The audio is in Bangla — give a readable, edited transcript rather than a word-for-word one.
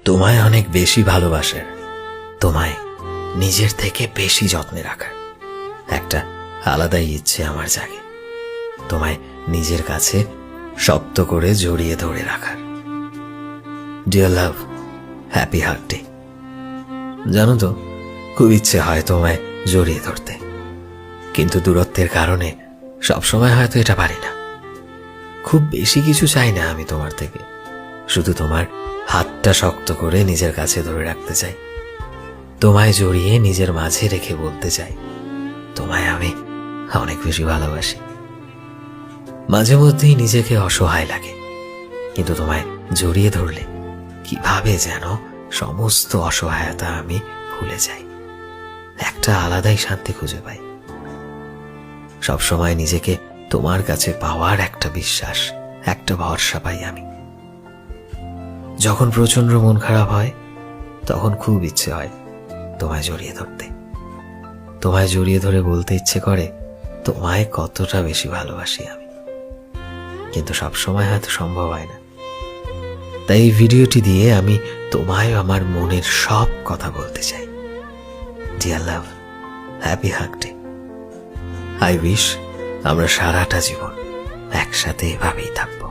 তোমায় অনেক বেশি ভালোবাসার, তোমায় নিজের থেকে বেশি যত্নে রাখার একটা আলাদাই ইচ্ছে আমার জাগে। তোমায় নিজের কাছে শক্ত করে জড়িয়ে ধরে রাখার। ডিয়ার লাভ, হ্যাপি হার্ট ডে। জানো তো, খুব ইচ্ছে হয় তোমায় জড়িয়ে ধরতে, কিন্তু দূরত্বের কারণে সবসময় হয়তো এটা পারি না। খুব বেশি কিছু চাই না আমি তোমার থেকে, শুধু তোমার হাতটা শক্ত করে নিজের কাছে ধরে রাখতে চাই। তোমায় জড়িয়ে নিজের মাঝে রেখে বলতে চাই, তোমায় আমি অনেক বেশি ভালোবাসি। মাঝে মধ্যেই নিজেকে অসহায় লাগে, কিন্তু তোমায় জড়িয়ে ধরলে কিভাবে যেন সমস্ত অসহায়তা আমি ভুলে যাই, একটা আলাদাই শান্তি খুঁজে পাই। সবসময় নিজেকে তোমার কাছে পাওয়ার একটা বিশ্বাস, একটা ভরসা পাই আমি। যখন প্রচন্ড মন খারাপ হয়, তখন খুব ইচ্ছে হয় তোমায় জড়িয়ে ধরতে। তোমায় জড়িয়ে ধরে বলতে ইচ্ছে করে তোমায় কতটা বেশি ভালোবাসি আমি, কিন্তু সবসময় হয়তো সম্ভব হয় না। তাই এই ভিডিওটি দিয়ে আমি তোমায় আমার মনের সব কথা বলতে চাই। Deer love, happy heart day. I wish আমরা সারাটা জীবন একসাথে এভাবেই থাকবো।